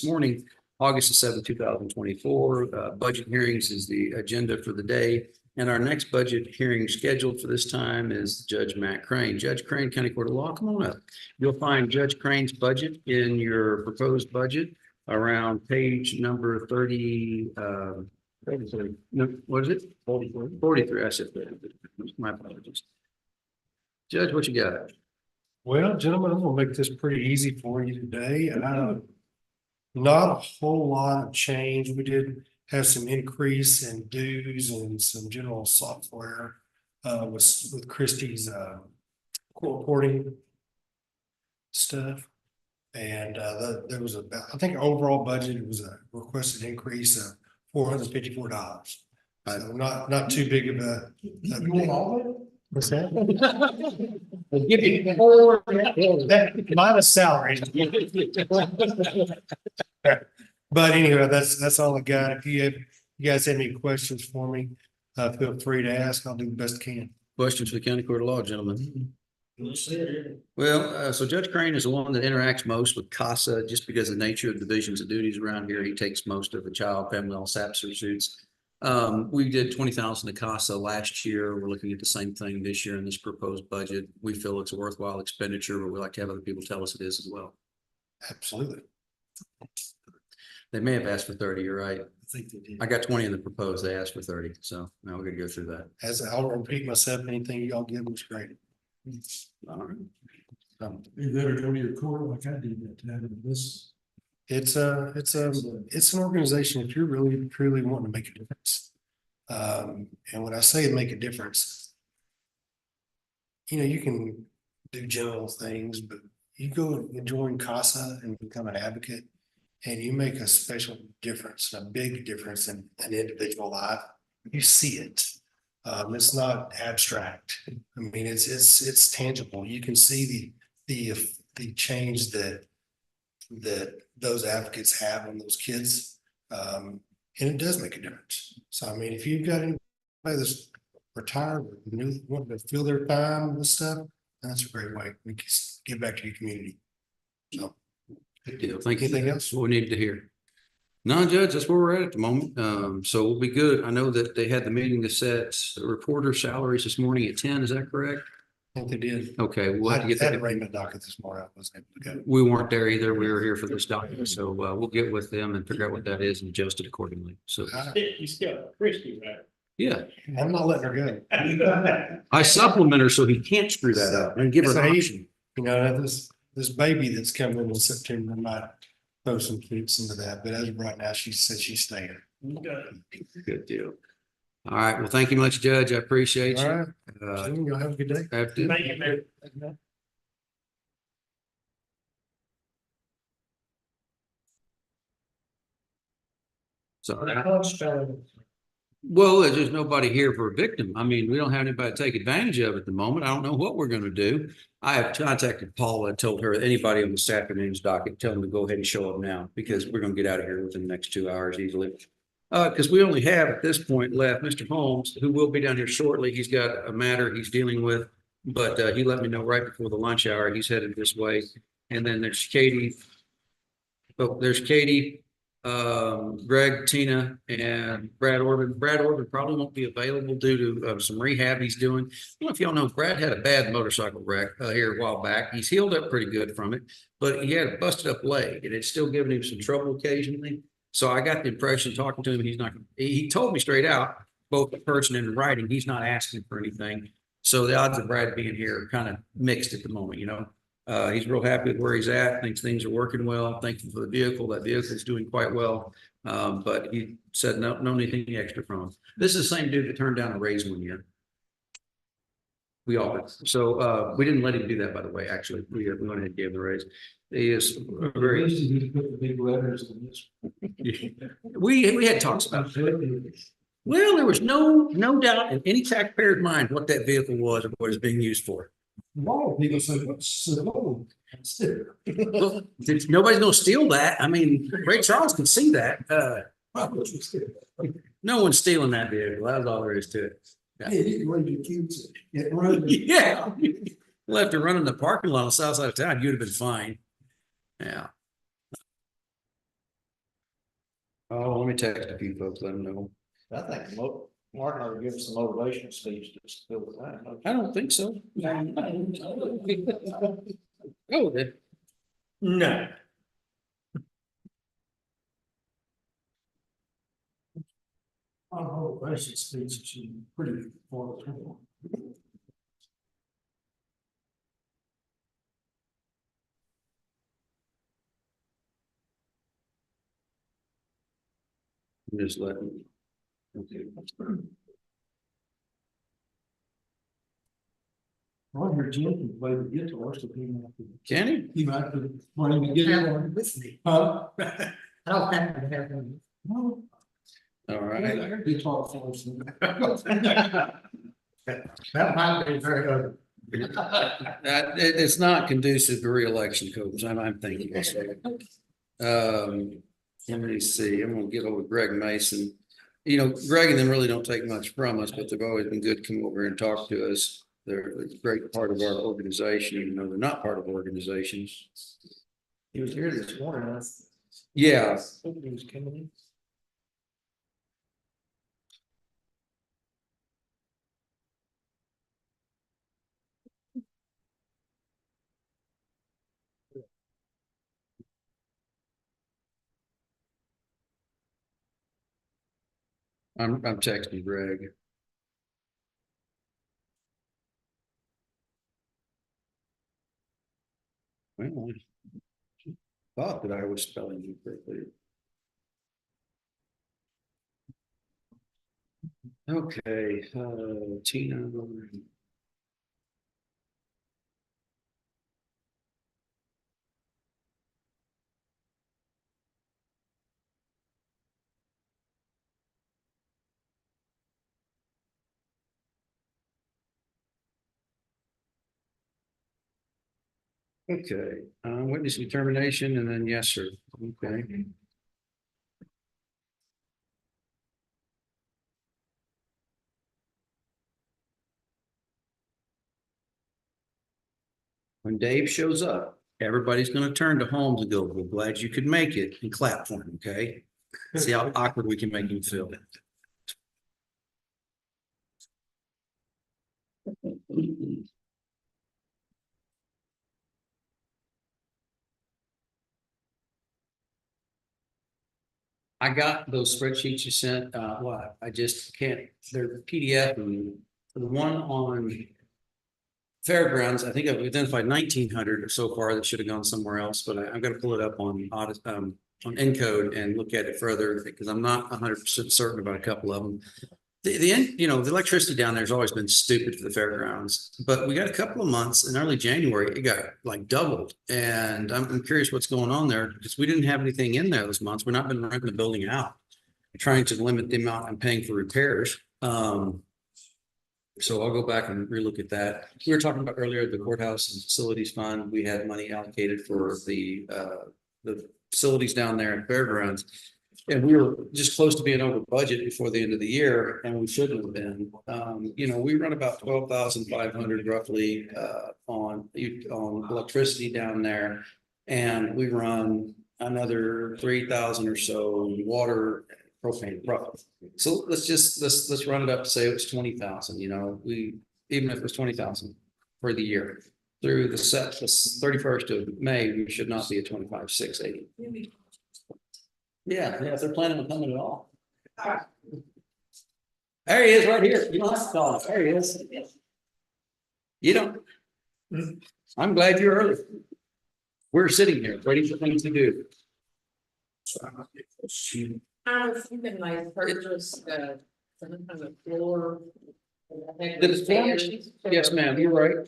morning, August the 7th, 2024. Budget hearings is the agenda for the day. And our next budget hearing scheduled for this time is Judge Matt Crane. Judge Crane, County Court of Law, come on up. You'll find Judge Crane's budget in your proposed budget around page number 30. No, what is it? 43. 43. I said that. My apologies. Judge, what you got? Well, gentlemen, I'm gonna make this pretty easy for you today. Not a whole lot of change. We did have some increase in dues and some general software with Christie's court reporting stuff. And there was I think overall budget, it was a requested increase of $454. So not too big of a. What's that? I'll give you four. Minus salary. But anyway, that's all I got. If you guys have any questions for me, feel free to ask. I'll do the best I can. Questions for the County Court of Law, gentlemen? Well, so Judge Crane is the one that interacts most with CASA just because of the nature of divisions of duties around here. He takes most of the child, family, all SAPS suits. We did 20,000 to CASA last year. We're looking at the same thing this year in this proposed budget. We feel it's a worthwhile expenditure, but we like to have other people tell us it is as well. Absolutely. They may have asked for 30, you're right. I think they did. I got 20 in the proposed, they asked for 30, so now we're gonna go through that. As I'll repeat myself, anything y'all give was great. All right. You better go to your court like I did that time. This. It's an organization if you're really truly wanting to make a difference. And when I say make a difference, you can do general things, but you go and join CASA and become an advocate, and you make a special difference, a big difference in an individual life. You see it. It's not abstract. I mean, it's tangible. You can see the change that those advocates have on those kids. And it does make a difference. So, I mean, if you've got anybody that's retired, want to fill their time with stuff, that's a great way to give back to your community. So, Good deal. Thank you. Anything else? What we needed to hear. No, Judge, that's where we're at the moment. So we'll be good. I know that they had the meeting to set reporter salaries this morning at 10. Is that correct? I think they did. Okay, we'll have to get I had that. to write my docket this morning. I wasn't able to go. We weren't there either. We were here for this document. So we'll get with them and figure out what that is and adjust it accordingly. So, You still Christie, right? yeah, I'm not letting her go. I supplement her so he can't screw that up and give her an option. This baby that's coming in September might throw some kinks into that, but as of right now, she said she's staying. Good deal. All right. Well, thank you much, Judge. I appreciate All you. right. Y'all have a good day. Have to- Thank you, man. So, well, there's just nobody here for a victim. I mean, we don't have anybody to take advantage of at the moment. I don't know what we're going to do. I have contacted Paula and told her anybody on this afternoon's docket, tell them to go ahead and show up now because we're going to get out of here within the next 2 hours easily. Because we only have at this point left Mr. Holmes, who will be down here shortly. He's got a matter he's dealing with, but he let me know right before the lunch hour. He's headed this way. And then there's Katie. Oh, there's Katie, Greg, Tina, and Brad Orban. Brad Orban probably won't be available due to some rehab he's doing. I don't know if y'all know, Brad had a bad motorcycle wreck here a while back. He's healed up pretty good from it, but he had a busted up leg and it's still giving him some trouble occasionally. So I got the impression talking to him, he told me straight out, both in person and in writing, he's not asking for anything. So the odds of Brad being here are kind of mixed at the moment, He's real happy with where he's at, thinks things are working well, thankful for the vehicle. That vehicle is doing quite well. But he said no anything extra from him. This is the same dude that turned down a raise 1 year. We all did. So we didn't let him do that, by the way, actually. We went ahead and gave the raise. He is very Put the big letters in this. we had talks about it. Well, there was no doubt in any taxpayer's mind what that vehicle was or what it's being used for. A lot of people say, what's so Well, nobody's gonna steal that. I mean, Ray Charles can see that. No one's stealing that vehicle. That's all there is to it. Yeah, you can run your kids. Get running. Yeah. Left her running the parking lot on the south side of town, you'd have been fine. Yeah. Oh, let me text a few folks, let them know. I think Martin ought to give us some motivational speech to fill the time. I don't think so. Oh, then. No. On a whole basic speech, she's pretty forward. Just letting. Okay. Well, your Jim can play the guitar, so he might be. Can he? He might be wanting to get in with me. Huh? I don't have to have them. No. All right. Right. Guitar for us. That might be very good. It's not conducive to reelection, Coach. I'm thinking. Let me see, I'm gonna get over Greg Mason. You know, Greg and them really don't take much from us, but they've always been good to come over and talk to us. They're a great part of our organization, even though they're not part of organizations. He was here this morning. Yeah, He was coming in. I'm texting Greg. Well, I thought that I was spelling you correctly. Okay, Tina. Okay, witness determination and then yes, sir. Okay. When Dave shows up, everybody's gonna turn to Holmes and go, "We're glad you could make it," and clap for him, okay? See how awkward we can make him feel. I got those spreadsheets you sent, what, I just can't, they're PDF and the one on Fairgrounds, I think I've identified 1,900 so far that should have gone somewhere else, but I'm gonna pull it up on Encode and look at it further because I'm not 100% certain about a couple of them. The electricity down there has always been stupid for the fairgrounds, but we got a couple of months in early January, it got like doubled. And I'm curious what's going on there because we didn't have anything in there those months. We're not been renting the building out, trying to limit the amount I'm paying for repairs. So I'll go back and relook at that. We were talking about earlier, the courthouse and facilities fund, we had money allocated for the facilities down there at fairgrounds. And we were just close to being over budget before the end of the year, and we shouldn't have been. We run about 12,500 roughly on electricity down there, and we run another 3,000 or so in water, propane, roughly. So let's run it up to say it was 20,000. Even if it was 20,000 for the year through the 31st of May, we should not be at 25,680. Yeah, if they're planning on coming at all. There he is right here. You don't have to call him. There he is. You don't. I'm glad you're early. We're sitting here waiting for things to do. I was thinking like purchase something on the floor. Did it finish? Yes, ma'am, you're right.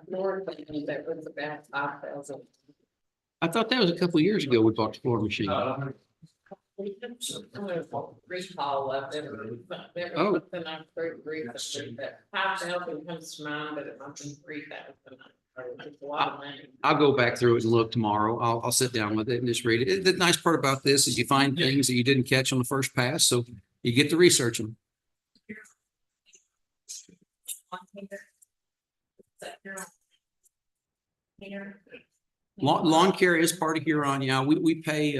Floor thing that was about 5,000. I thought that was a couple of years ago we bought the floor machine. Recall of it. Oh. Something I'm very recently, but 5,000 comes to mind, but it might be 3,000. It's a lot of money. I'll go back through it and look tomorrow. I'll sit down with it and just read it. The nice part about this is you find things that you didn't catch on the first pass, so you get to research them. Lawn care is part of Huron. Yeah, we pay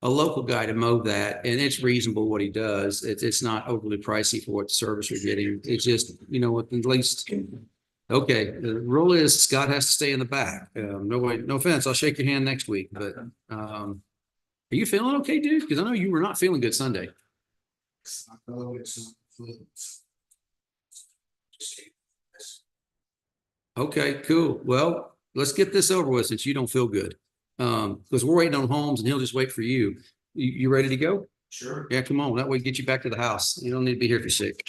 a local guy to mow that, and it's reasonable what he does. It's not overly pricey for what service you're getting. It's just, at least, okay, the rule is Scott has to stay in the back. No way, no offense, I'll shake your hand next week, but, are you feeling okay, dude? Because I know you were not feeling good Sunday. It's not COVID, it's not flu. Okay, cool. Well, let's get this over with since you don't feel good. Because we're waiting on Holmes and he'll just wait for you. You ready to go? Sure. Yeah, come on. That way get you back to the house. You don't need to be here if you're sick.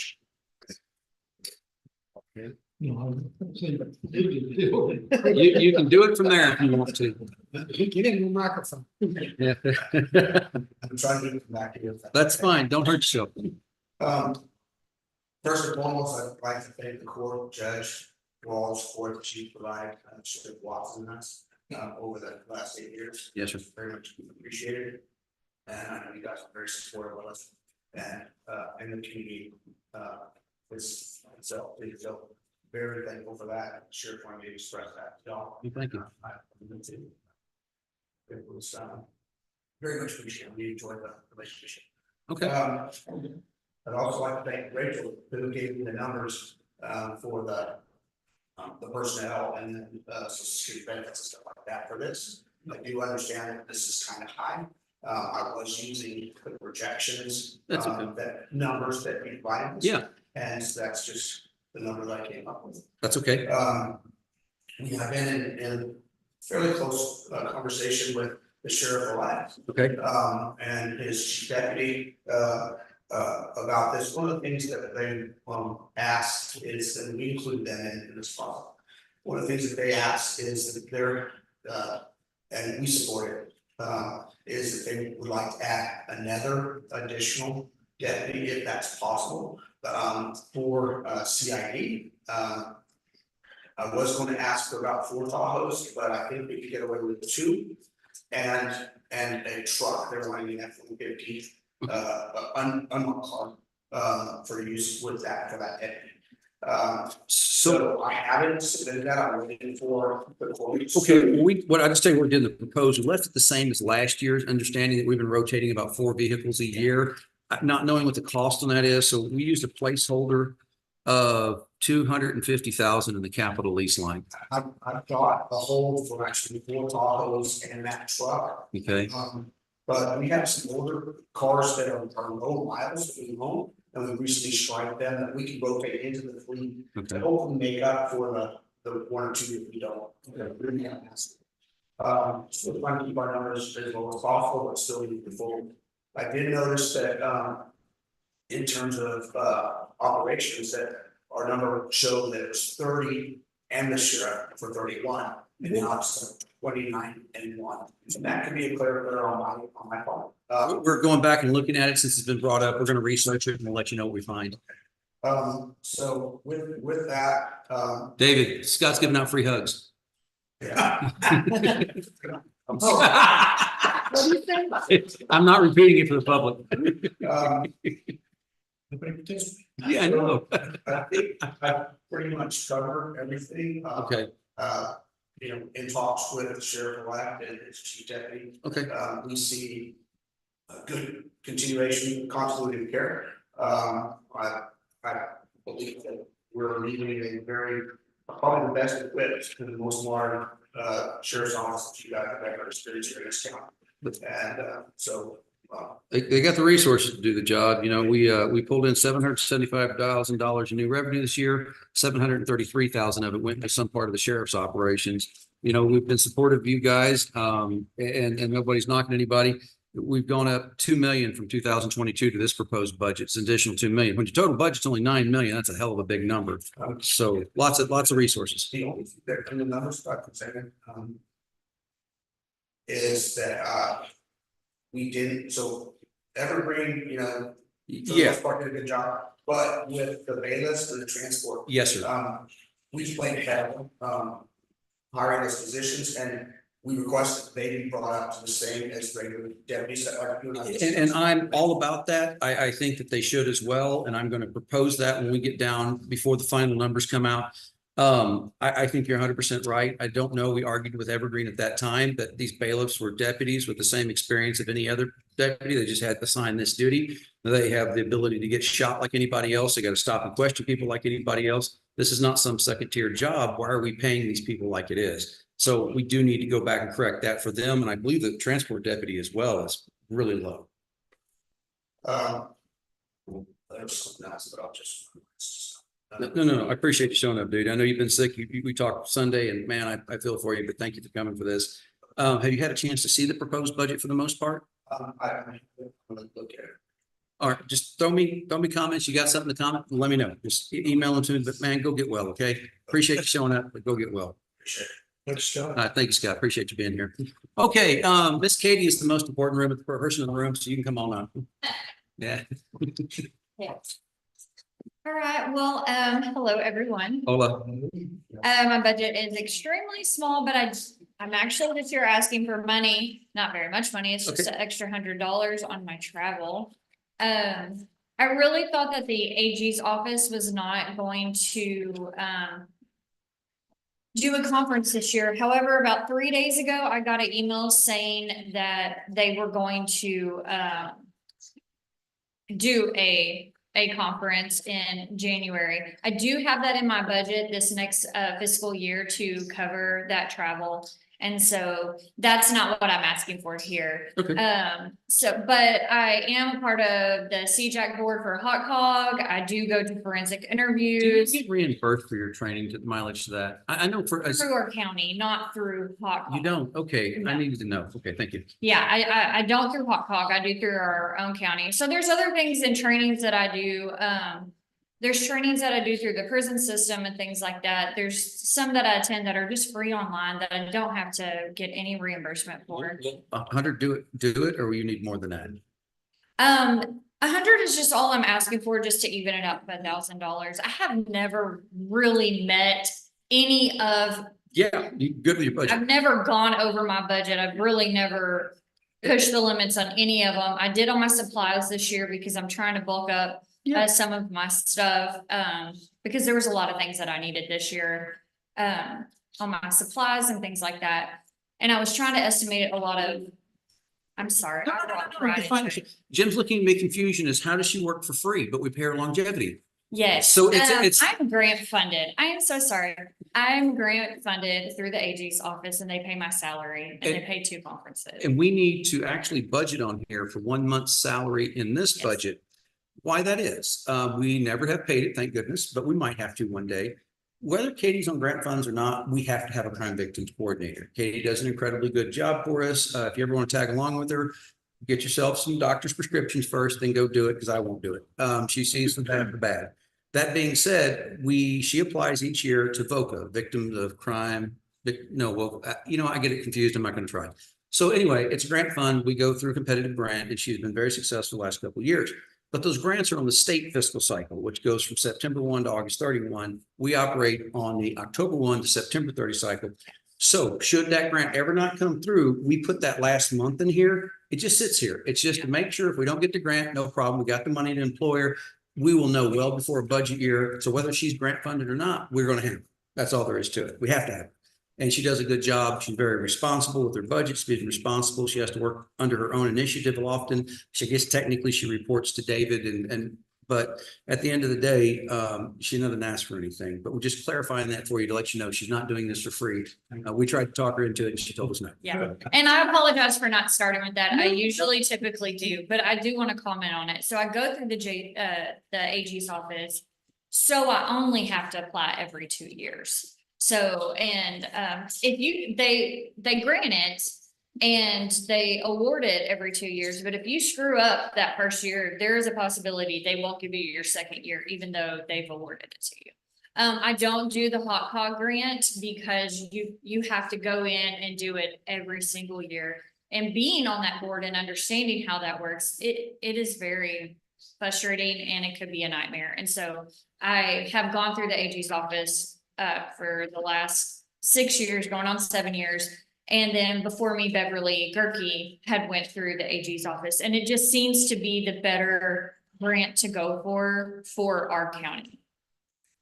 You know, You can do it from there if you want to. Get in the microphone. Yeah. I'm trying to get back here. That's fine. Don't hurt yourself. First and foremost, I'd like to thank the court, judge, for all the support that you provide, Sheriff Watson and us, over the last 8 years. Yes, sir. Very much appreciated. And I know you guys are very supportive of us and, in the community, so very thankful for that. Sure, wanted to express that to y'all. Thank you. It was, very much appreciated. We enjoyed the relationship. Okay. I'd also like to thank Rachel, who gave me the numbers, for the personnel and then, social security benefits and stuff like that for this. I do understand that this is kind of high. I was using the projections, That's okay. that numbers that you provided. Yeah. And so that's just the number that I came up with. That's okay. We have been in fairly close conversation with the sheriff-elect, Okay. and his chief deputy, about this. One of the things that they asked is, and we include them in this process. One of the things that they asked is that they're, and we support it, is that they would like to add another additional deputy if that's possible, for CID. I was going to ask for about 4 Tahoes, but I think we could get away with 2 and a truck. They're running an F-150 unmarked car for use with that for that deputy. So I haven't submitted that. I'm waiting for the quotes. Okay, what I just tell you, we're doing the proposal, left it the same as last year's, understanding that we've been rotating about 4 vehicles a year, not knowing what the cost on that is. So we used a placeholder of 250,000 in the capital lease line. I've got the whole for actually 4 Tahoes and that truck. Okay. But we have some older cars that are low miles that we own, and we recently striped them that we can rotate into the fleet to Okay. hopefully make up for the 1 or 2 that we don't. So trying to keep our numbers as low as possible, but still need to forward. I did notice that, in terms of, operations, that our number showed that it was 30 and the sheriff for 31, and now it's 29 and 1. And that could be a clear on my part. We're going back and looking at it since it's been brought up. We're going to research it and we'll let you know what we find. So with that, David, Scott's giving out free hugs. yeah. I'm not repeating it for the public. Yeah, I know. I think I pretty much covered everything. Okay, In talks with the sheriff-elect and his chief deputy, okay. we see a good continuation, continuity of care. I believe that we're leaving a very, probably the best equipped and the most modern sheriff's office that you guys have ever experienced here in this county. And so. They got the resources to do the job. We pulled in $775,000 in new revenue this year. 733,000 of it went to some part of the sheriff's operations. We've been supportive of you guys, and nobody's knocking anybody. We've gone up 2 million from 2022 to this proposed budget. It's an additional 2 million. When your total budget's only 9 million, that's a hell of a big number. So lots of resources. The only thing that in the numbers I could say, is that, we didn't, so Evergreen, for the Yeah. most part, did a good job, but with the bailiffs and the transport. Yes, sir. We played ahead, hiring those positions, and we requested they be brought up to the same as regular deputies that are doing. And I'm all about that. I think that they should as well. And I'm going to propose that when we get down before the final numbers come out. I think you're 100% right. I don't know. We argued with Evergreen at that time that these bailiffs were deputies with the same experience of any other deputy. They just had to sign this duty. They have the ability to get shot like anybody else. They got to stop and question people like anybody else. This is not some second tier job. Why are we paying these people like it is? So we do need to go back and correct that for them. And I believe the transport deputy as well is really low. There's something else, but I'll just. No. I appreciate you showing up, dude. I know you've been sick. We talked Sunday and man, I feel for you, but thank you for coming for this. Have you had a chance to see the proposed budget for the most part? I look at it. All right, just throw me comments. You got something to comment? Let me know. Just email them to me, but man, go get well, okay? Appreciate you showing up, but go get well. Thanks, John. Thank you, Scott. Appreciate you being here. Okay, Miss Katie is the most important person in the room, so you can come on up. Yeah. All right, well, hello, everyone. Hola. My budget is extremely small, but I'm actually this year asking for money, not very much money, it's just Okay. an extra $100 on my travel. I really thought that the AG's office was not going to, do a conference this year. However, about 3 days ago, I got an email saying that they were going to, do a conference in January. I do have that in my budget this next fiscal year to cover that travel. And so that's not what I'm asking for here. Okay. But I am part of the CJAC board for Hot Cog. I do go to forensic Do you interviews get reimbursed for your training to mileage to that? I know for us, through our county, not through Hot Cog. you don't. Okay, I No. needed to know. Okay, thank you. Yeah, I don't through Hot Cog, I do through our own county. So there's other things and trainings that I do. There's trainings that I do through the prison system and things like that. There's some that I attend that are just free online that I don't have to get any reimbursement for. 100, do it, or you need more than that? 100 is just all I'm asking for, just to even it up $1,000. I have never really met any of, Yeah, you good with your budget? I've never gone over my budget. I've really never pushed the limits on any of them. I did on my supplies this year because I'm trying to bulk up Yeah. some of my stuff, because there was a lot of things that I needed this year, on my supplies and things like that. And I was trying to estimate a lot of, I'm sorry. No, I no, walked no, right it's fine. into it. Jim's looking at me confusion is how does she work for free, but we pay her longevity? Yes. So it's- I'm grant funded. I am so sorry. I'm grant funded through the AG's office and they pay my salary and they pay 2 conferences. And we need to actually budget on here for 1 month's salary in this Yes. budget. Why that is, we never have paid it, thank goodness, but we might have to one day. Whether Katie's on grant funds or not, we have to have a crime victims coordinator. Katie does an incredibly good job for us. If you ever want to tag along with her, get yourself some doctor's prescriptions first, then go do it, because I won't do it. She sees the bad, the bad. That being said, she applies each year to VOCA, Victims of Crime. I get it confused. I'm not going to try. So anyway, it's a grant fund. We go through a competitive grant, and she's been very successful the last couple of years. But those grants are on the state fiscal cycle, which goes from September 1 to August 31. We operate on the October 1 to September 30 cycle. So should that grant ever not come through, we put that last month in here. It just sits here. It's just to make sure if we don't get the grant, no problem. We got the money to employer. We will know well before a budget year. So whether she's grant funded or not, we're going to have it. That's all there is to it. We have to have it. And she does a good job. She's very responsible with her budget. She's responsible. She has to work under her own initiative often. She gets technically she reports to David but at the end of the day, she doesn't ask for anything, but we're just clarifying that for you to let you know she's not doing this for free. We tried to talk her into it and she told us no. Yeah, and I apologize for not starting with that. I usually typically do, but I do want to comment on it. So I go through the AG's office. So I only have to apply every 2 years. So, and they grant it and they award it every 2 years, but if you screw up that first year, there is a possibility they won't give you your second year, even though they've awarded it to you. I don't do the Hot Cog grant because you have to go in and do it every single year. And being on that board and understanding how that works, it is very frustrating and it could be a nightmare. And so I have gone through the AG's office for the last 6 years, going on 7 years. And then before me, Beverly Gerke had went through the AG's office, and it just seems to be the better grant to go for our county.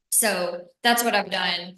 So that's what I've done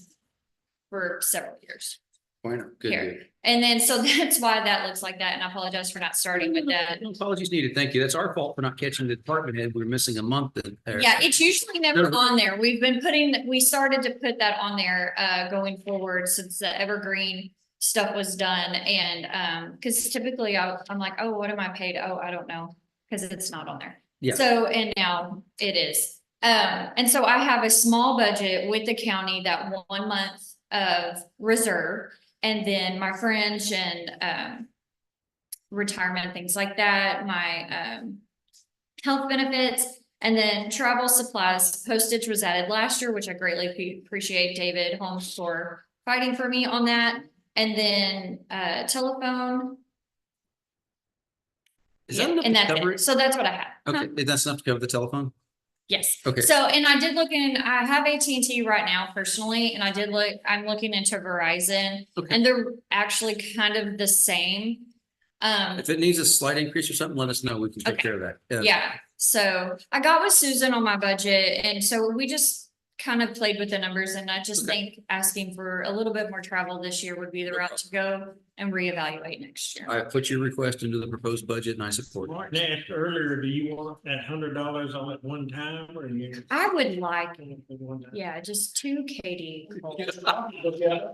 for several years Why not? Good, here. good. And then, so that's why that looks like that, and I apologize for not starting with that. No apologies needed. Thank you. That's our fault for not catching the department head. We were missing a month. Yeah, it's usually never No. on there. We started to put that on there, going forward since the Evergreen stuff was done, and, cause typically I'm like, oh, what am I paid? Oh, I don't know, cause it's not on there. Yeah. So, and now it is. And so I have a small budget with the county, that 1 month of reserve, and then my fringe and, retirement, things like that, my, health benefits, and then travel supplies. Postage was added last year, which I greatly appreciate David Holmes for fighting for me on that. And then, telephone. Is Yeah, that enough and to that's cover it. it? So that's what I have. Huh? Okay, that's enough to cover the telephone? Yes. Okay. So, and I did look in, I have AT&T right now personally, and I'm looking into Verizon, Okay. and they're actually kind of the same. If it needs a slight increase or something, let us know. We can take Okay. care of that. Yeah, so I got with Susan on my budget, and so we just kind of played with the numbers, and I just Okay. think asking for a little bit more travel this year would be the route to go, and reevaluate next year. I put your request into the proposed budget and I support it. Martin asked earlier, do you want that $100 all at one time or you? I would like, One time? yeah, just two Katie Cole. Yeah.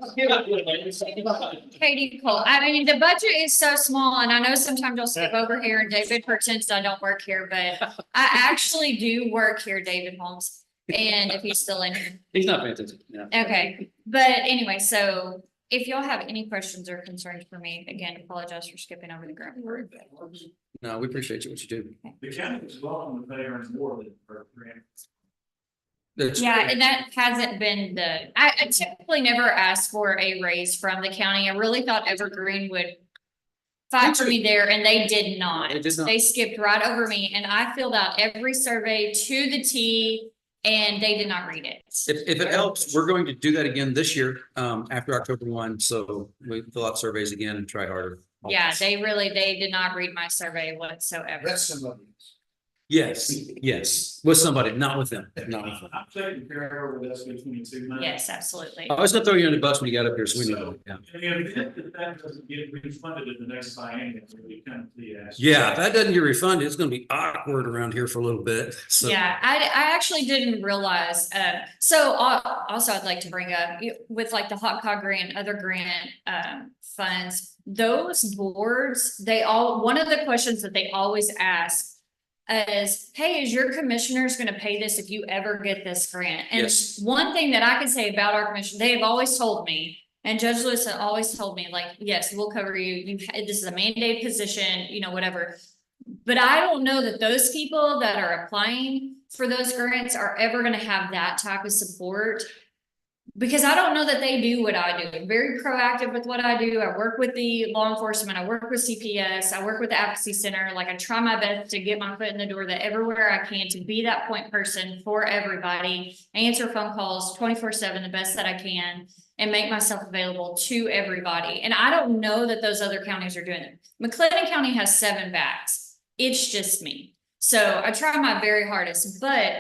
Katie Cole, I mean, the budget is so small, and I know sometimes I'll skip over here and David pretends I don't work here, but I actually do work here, David Holmes. And if he's still in here. He's not paying attention. Yeah. Okay, but anyway, so if y'all have any questions or concerns for me, again, apologize for skipping over the grant part. No, we appreciate you, what you do. The county is welcome to pay earn more than for grant. That's- Yeah, and that hasn't been I typically never ask for a raise from the county. I really thought Evergreen would fight for me there, and they did not. They did not. They skipped right over me, and I filled out every survey to the T, and they did not read it. If it helps, we're going to do that again this year, after October 1. So we fill out surveys again and try harder. Yeah, they did not read my survey whatsoever. That's somebody. Yes, yes, with somebody, not with them, not with them. I'm taking care of this between 2 months. Yes, absolutely. I was gonna throw you on the bus when you got up here, so we know. Yeah. And if that doesn't get refunded in the next biennium, we come to the ask. Yeah, if that doesn't get refunded, it's gonna be awkward around here for a little bit. So. Yeah, I actually didn't realize, so also I'd like to bring up with like the Hot Cog grant, other grant, funds, those boards, one of the questions that they always ask is, hey, is your commissioners gonna pay this if you ever get this grant? And Yes. one thing that I can say about our commission, they have always told me, and Judge Lewis had always told me, like, yes, we'll cover you, this is a mandated position, whatever. But I don't know that those people that are applying for those grants are ever gonna have that type of support. Because I don't know that they do what I do. I'm very proactive with what I do. I work with the law enforcement. I work with CPS. I work with the advocacy center. Like, I try my best to get my foot in the door, that everywhere I can, to be that point person for everybody, answer phone calls 24/7 the best that I can, and make myself available to everybody. And I don't know that those other counties are doing it. McLennan County has 7 VACs. It's just me. So I try my very hardest, but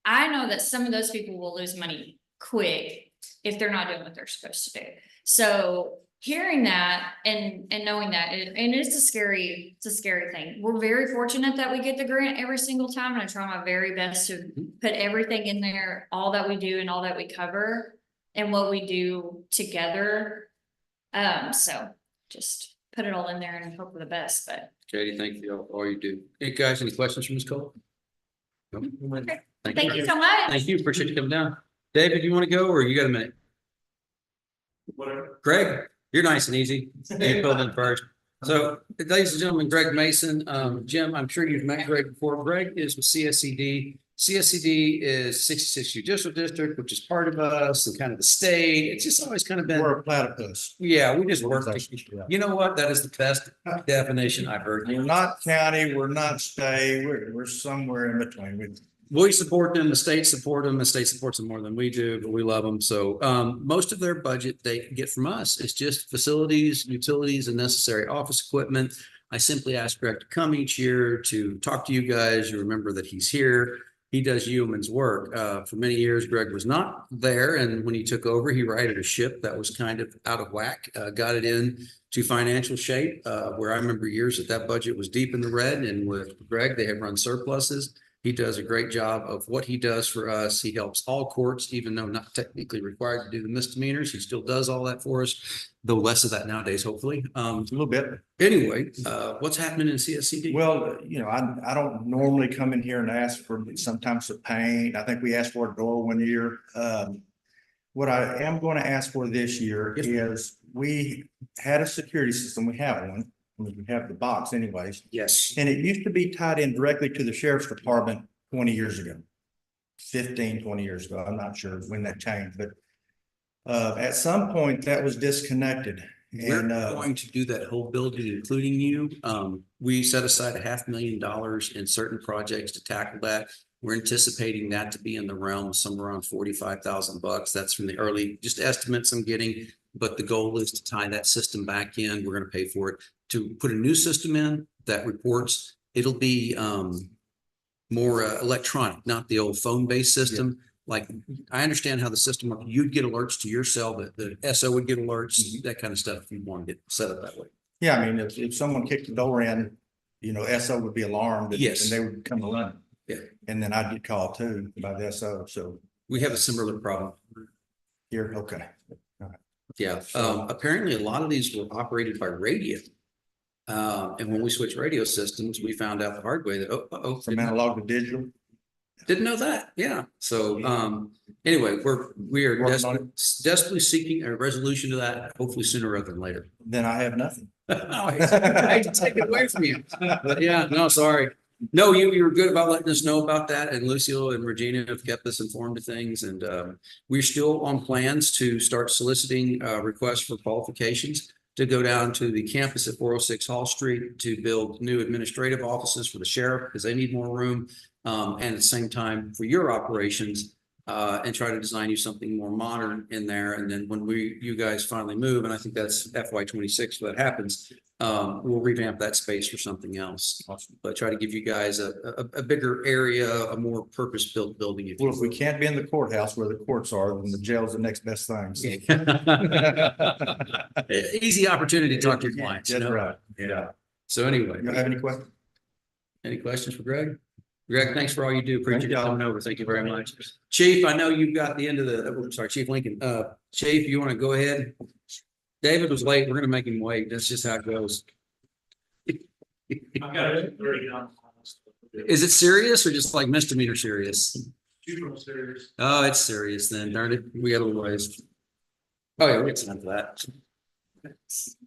I know that some of those people will lose money quick if they're not doing what they're supposed to do. So hearing that and knowing that, and it's a scary thing. We're very fortunate that we get the grant every single time, and I try my very best to put everything in there, all that we do and all that we cover and what we do together. So just put it all in there and hope for the best, but Katie, thank you for all you do. Hey, guys, any questions from Ms. Cole? No? thank you so much. Thank you. Appreciate you coming down. David, you want to go or you got a minute? Whatever. Greg, you're nice and easy. You filled in first. So, ladies and gentlemen, Greg Mason, Jim, I'm sure you've met Greg before. Greg is with CSCD. CSCD is 66 Judicial District, which is part of us and kind of the state. It's just always kind of been. We're a platypus. Yeah, we just work. Yeah. You know what? That is the best definition I've heard. We're not county, we're not state, we're somewhere in between. We support them, the state support them, the state supports them more than we do, but we love them. So most of their budget they get from us is just facilities, utilities, and necessary office equipment. I simply ask Greg to come each year to talk to you guys. You remember that he's here. he does yeoman's work. For many years, Greg was not there, and when he took over, he righted a ship that was kind of out of whack, got it in to financial shape, where I remember years that budget was deep in the red, and with Greg, they have run surpluses. He does a great job of what he does for us. He helps all courts, even though not technically required to do the misdemeanors. He still does all that for us, though less of that nowadays, hopefully. A little bit. Anyway, what's happening in CSCD? Well, I don't normally come in here and ask for sometimes of paint. I think we asked for a door one year. What I am going to ask for this year Yes, is we had a security system. We have one. We have the box anyways. Yes. And it used to be tied in directly to the sheriff's department 20 years ago. 15, 20 years ago. I'm not sure when that changed, but at some point that was disconnected. We're And going to do that whole building, including you. We set aside $500,000 in certain projects to tackle that. We're anticipating that to be in the realm of somewhere around $45,000. That's from the early, just estimates I'm getting. But the goal is to tie that system back in. We're going to pay for it to put a new system in that reports. It'll be more electronic, not the old phone-based system. Like, I understand how the system works. You'd get alerts to your cell, but the SO would get alerts, that kind of stuff. If you want to get set up that way. yeah, I mean, if someone kicked the door in, SO would be alarmed. Yes. And they would come and run. Yeah. And then I'd get called too by the SO. So We have a similar problem. here, okay. Yeah, apparently a lot of these were operated by radio. And when we switched radio systems, we found out the hard way that, From analog to digital. didn't know that. Yeah. So, anyway, we are Working on desperately seeking a resolution to that, hopefully sooner rather than later. Then I have nothing. I hate to take it away from you, but yeah, no, sorry. No, you were good about letting us know about that, and Lucio and Regina have kept us informed of things, and we're still on plans to start soliciting requests for qualifications to go down to the campus at 406 Hall Street to build new administrative offices for the sheriff because they need more room, and at the same time for your operations, and try to design you something more modern in there. And then when you guys finally move, and I think that's FY26 when that happens, we'll revamp that space for something else. But try to give you guys a bigger area, a more purpose-built building. If you Well, if we can't be in the courthouse where the courts are, then the jail's the next best thing. So. Easy opportunity to talk to your clients. That's right. Yeah. So anyway, You have any questions? any questions for Greg? Greg, thanks for all you do. Appreciate you Thank you. coming over. Thank you very much. Chief, I know you've got the end of sorry, Chief Lincoln. Chief, you want to go ahead? David was late. We're going to make him wait. That's just how it goes. I've got it very young. Is it serious or just like misdemeanor serious? Juvenile serious. Oh, it's serious then. Darn it. We got a little ways. Oh, yeah, we got time for that.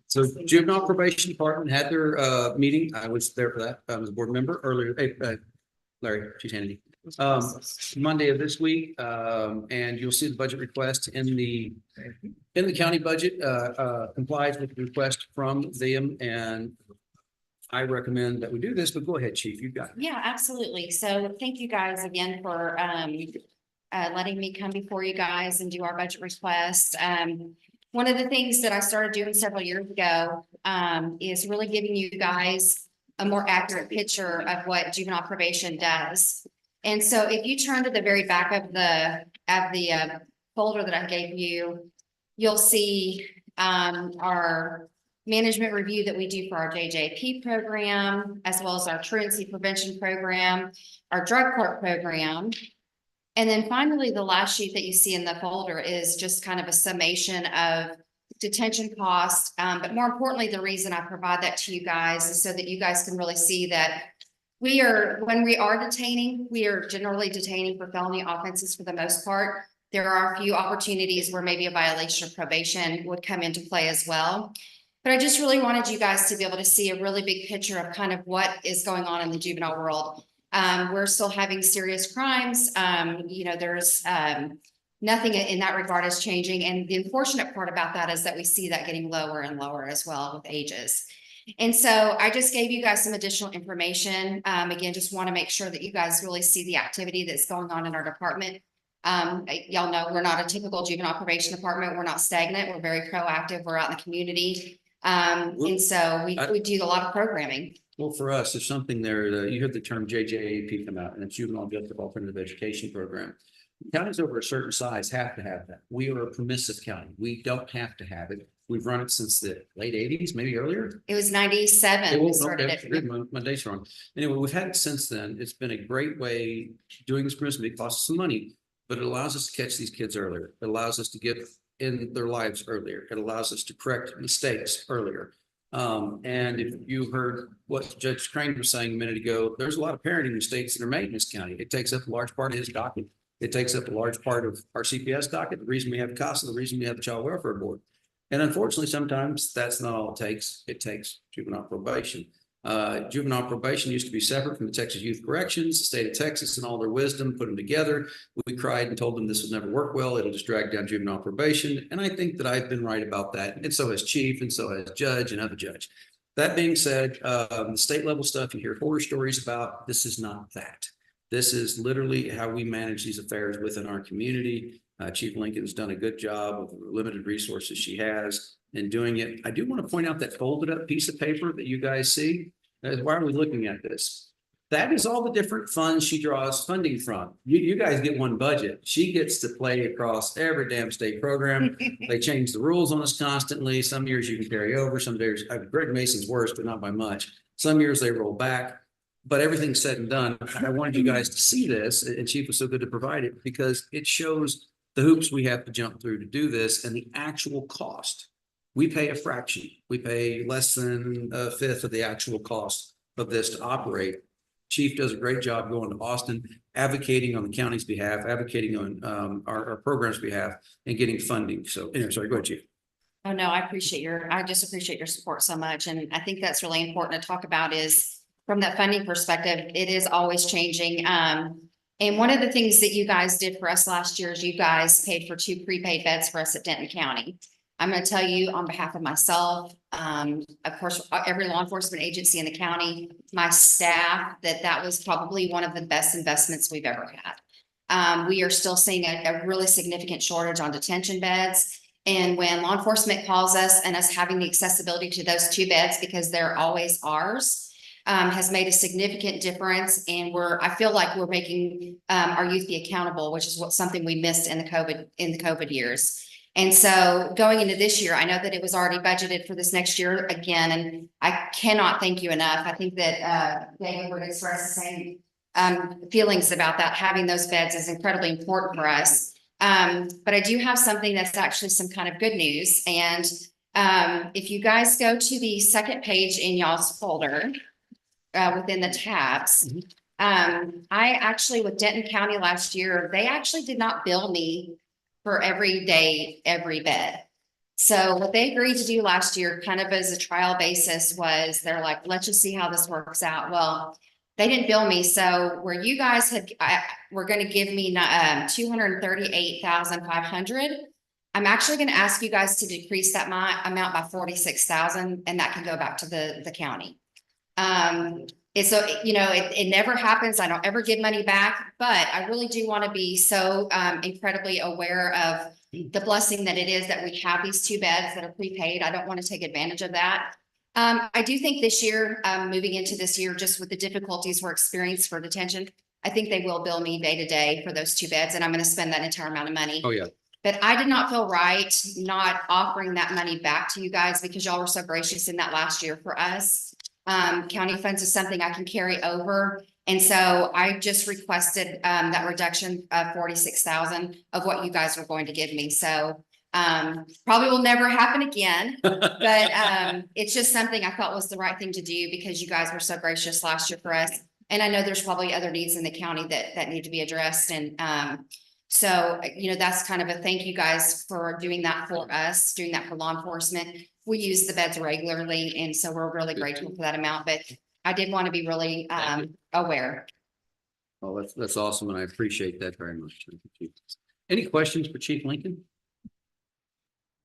So juvenile probation department had their meeting. I was there for that. I was a board member earlier. Hey, Larry, Chief Hannity. Monday of this week, and you'll see the budget request in the county budget complies with the request from them, and I recommend that we do this, but go ahead, Chief, you've got it. Yeah, absolutely. So thank you guys again for letting me come before you guys and do our budget request. One of the things that I started doing several years ago is really giving you guys a more accurate picture of what juvenile probation does. And so if you turn to the very back of the folder that I gave you, you'll see our management review that we do for our JJP program, as well as our truancy prevention program, our drug court program. And then finally, the last sheet that you see in the folder is just kind of a summation of detention costs. But more importantly, the reason I provide that to you guys is so that you guys can really see that when we are detaining, we are generally detaining for felony offenses for the most part. There are a few opportunities where maybe a violation of probation would come into play as well. But I just really wanted you guys to be able to see a really big picture of kind of what is going on in the juvenile world. We're still having serious crimes. There's nothing in that regard is changing. And the unfortunate part about that is that we see that getting lower and lower as well with ages. And so I just gave you guys some additional information. Again, just want to make sure that you guys really see the activity that's going on in our department. Y'all know we're not a typical juvenile probation department. We're not stagnant. We're very proactive. We're out in the community. And so we do a lot of programming. Well, for us, there's something there, you heard the term JJAP come out, and it's Juvenile Justice Alternative Education Program. Counties over a certain size have to have that. We are a permissive county. We don't have to have it. We've run it since the late eighties, maybe earlier. It was 97. we started it. My date's wrong. Anyway, we've had it since then. It's been a great way doing this permissive. It costs some money, but it allows us to catch these kids earlier. It allows us to get in their lives earlier. It allows us to correct mistakes earlier. And if you heard what Judge Crane was saying a minute ago, there's a lot of parenting mistakes that are made in this county. It takes up a large part of his docket. It takes up a large part of our CPS docket. The reason we have CASA, the reason we have the Child Welfare Board. And unfortunately, sometimes that's not all it takes. It takes juvenile probation. Juvenile probation used to be separate from the Texas Youth Corrections. The state of Texas and all their wisdom put them together. We cried and told them this would never work well. It'll just drag down juvenile probation. And I think that I've been right about that. And so has Chief, and so has Judge and other judge. That being said, the state level stuff, you hear horror stories about. This is not that. This is literally how we manage these affairs within our community. Chief Lincoln's done a good job with the limited resources she has in doing it. I do want to point out that folded up piece of paper that you guys see. Why are we looking at this? That is all the different funds she draws funding from. You guys get one budget. She gets to play across every damn state program. They change the rules on us constantly. Some years you can carry over. Some years, Greg Mason's worse, but not by much. Some years they roll back. But everything's said and done. I wanted you guys to see this, and Chief was so good to provide it because it shows the hoops we have to jump through to do this and the actual cost. We pay a fraction. We pay less than a fifth of the actual cost of this to operate. Chief does a great job going to Austin, advocating on the county's behalf, advocating on our program's behalf, and getting funding. So anyway, sorry, go ahead, Chief. Oh, no, I just appreciate your support so much. And I think that's really important to talk about is from that funding perspective, it is always changing. And one of the things that you guys did for us last year is you guys paid for 2 prepaid beds for us at Denton County. I'm going to tell you on behalf of myself, of course, every law enforcement agency in the county, my staff, that was probably one of the best investments we've ever had. We are still seeing a really significant shortage on detention beds. And when law enforcement calls us and us having the accessibility to those 2 beds, because they're always ours, has made a significant difference. And I feel like we're making our youth be accountable, which is something we missed in the COVID years. And so going into this year, I know that it was already budgeted for this next year again, and I cannot thank you enough. I think that David would express the same feelings about that. Having those beds is incredibly important for us. But I do have something that's actually some kind of good news. And if you guys go to the second page in y'all's folder, within the tabs, I actually, with Denton County last year, they actually did not bill me for every day, every bed. So what they agreed to do last year, kind of as a trial basis, was they're like, let's just see how this works out. Well, they didn't bill me. So where you guys were going to give me $238,500, I'm actually going to ask you guys to decrease that amount by $46,000, and that can go back to the county. So, it never happens. I don't ever give money back, but I really do want to be so incredibly aware of the blessing that it is that we have these 2 beds that are prepaid. I don't want to take advantage of that. I do think this year, moving into this year, just with the difficulties we're experiencing for detention, I think they will bill me day to day for those 2 beds, and I'm going to spend that entire amount of money. Oh, yeah. But I did not feel right not offering that money back to you guys because y'all were so gracious in that last year for us. County funds is something I can carry over. And so I just requested that reduction of $46,000 of what you guys were going to give me. So probably will never happen again, but it's just something I thought was the right thing to do because you guys were so gracious last year for us. And I know there's probably other needs in the county that need to be addressed. And so, that's kind of a thank you guys for doing that for us, doing that for law enforcement. We use the beds regularly, and so we're really grateful for that amount, but I did want to be really aware. Well, that's awesome, and I appreciate that very much. Any questions for Chief Lincoln?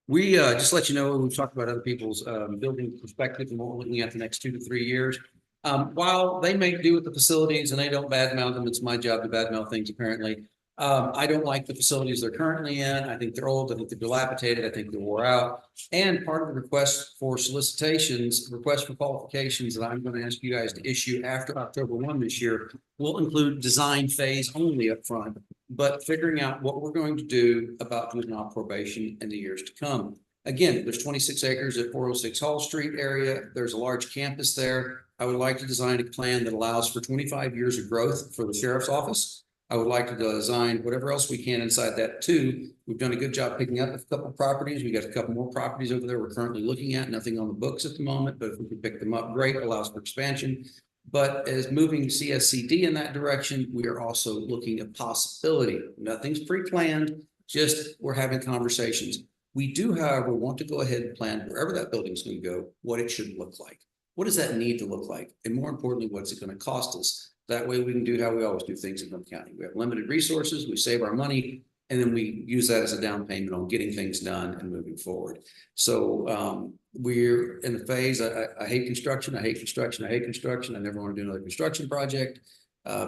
We just let you know, we've talked about other people's building perspective and what we're looking at the next 2 to 3 years. While they may do with the facilities and they don't badmouth them, it's my job to badmouth things apparently. I don't like the facilities they're currently in. I think they're old. I think they're dilapidated. I think they're wore out. And part of the request for solicitations, request for qualifications that I'm going to ask you guys to issue after October 1 this year will include design phase only up front, but figuring out what we're going to do about juvenile probation in the years to come. Again, there's 26 acres at 406 Hall Street area. There's a large campus there. I would like to design a plan that allows for 25 years of growth for the sheriff's office. I would like to design whatever else we can inside that too. We've done a good job picking up a couple of properties. We got a couple more properties over there we're currently looking at, nothing on the books at the moment, but if we can pick them up, great, allows for expansion. But as moving CSCD in that direction, we are also looking at possibility. Nothing's pre-planned, just we're having conversations. We do, however, want to go ahead and plan wherever that building is going to go, what it should look like. What does that need to look like? And more importantly, what's it going to cost us? That way we can do how we always do things in Plum County. We have limited resources, we save our money, and then we use that as a down payment on getting things done and moving forward. So we're in the phase, I hate construction, I hate construction, I hate construction. I never want to do another construction project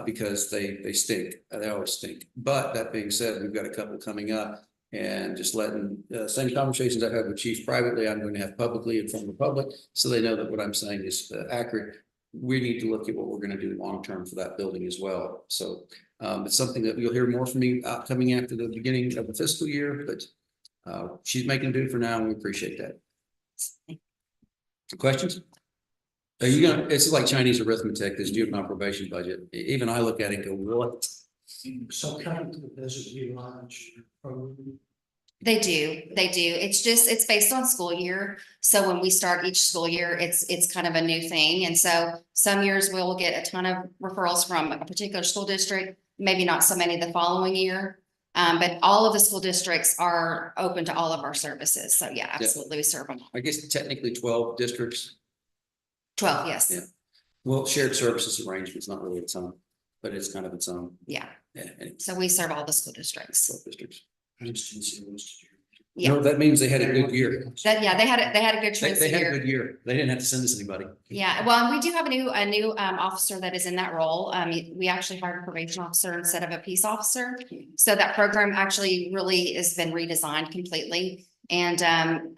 because they stink, they always stink. But that being said, we've got a couple coming up. And just letting same conversations I've had with chiefs privately, I'm going to have publicly in front of the public, so they know that what I'm saying is accurate. We need to look at what we're going to do long term for that building as well. So it's something that you'll hear more from me coming after the beginning of the fiscal year, but she's making do for now, and we appreciate that. Questions? Are you gonna? It's like Chinese arithmetic. This juvenile probation budget. Even I look at it and go, "What?" So kind of does it utilize your program? They do. It's based on school year. So when we start each school year, it's kind of a new thing. And so some years we'll get a ton of referrals from a particular school district, maybe not so many the following year. But all of the school districts are open to all of our services. So yeah, absolutely, we serve them. I guess technically 12 districts. 12, yes. Yeah. Well, shared services arrangement's not really its own, but it's kind of its own. Yeah. Yeah, anyway, So we serve all the school districts. 12 districts. Yeah. No, that means they had a good year. They had a good They transition had a year. good year. They didn't have to send us anybody. Yeah, well, and we do have a new officer that is in that role. We actually hired a probation officer instead of a peace officer. So that program actually really has been redesigned completely. And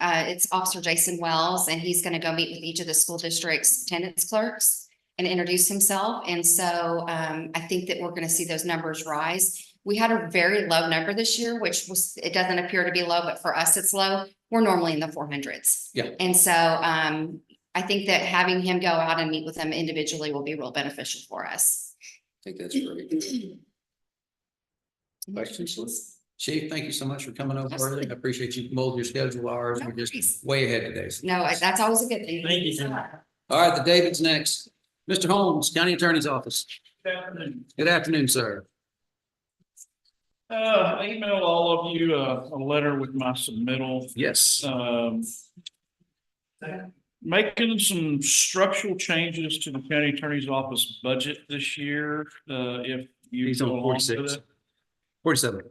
it's Officer Jason Wells, and he's gonna go meet with each of the school districts' attendance clerks and introduce himself. And so I think that we're gonna see those numbers rise. We had a very low number this year, which was, it doesn't appear to be low, but for us, it's low. We're normally in the 400s. Yeah. And so I think that having him go out and meet with them individually will be real beneficial for us. I think that's great. Questions? Chief, thank you so much for coming over early. I appreciate you molding your schedule hours. No We're worries. just way ahead today. No, that's always a good thing. Thank you, Jim. All right, the David's next. Mr. Holmes, County Attorney's Office. Good afternoon, sir. I emailed all of you a letter with my submittal. Yes. Making some structural changes to the county attorney's office budget this year, if you He's go on along with 46. it. 47.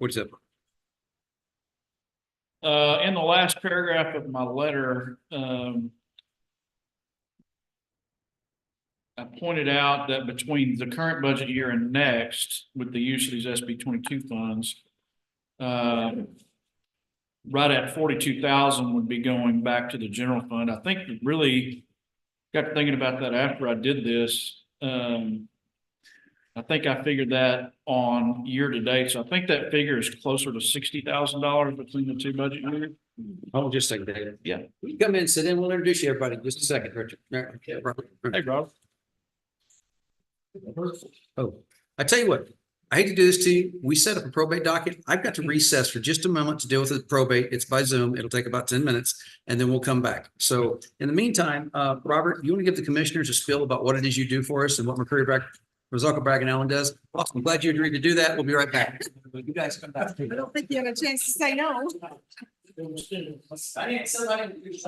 In the last paragraph of my letter, I pointed out that between the current budget year and next, with the use of these SB 22 funds, right at 42,000 would be going back to the general fund. I think that really got thinking about that after I did this. I think I figured that on year to date. So I think that figure is closer to $60,000 between the two budget years. Hold just a second, David. Yeah. You come in, sit in. We'll introduce you, everybody. Just a second, Richard. Hey, Rob. Oh, I tell you what, I hate to do this to you. We set up a probate docket. I've got to recess for just a moment to deal with the probate. It's by Zoom. It'll take about 10 minutes and then we'll come back. So in the meantime, Robert, you want to give the commissioners a spiel about what it is you do for us and what Mazaka Bragg and Allen does? Awesome. I'm glad you agreed to do that. We'll be right back. You guys come back. I don't think you had a chance to say no. It was still- I need somebody to do something.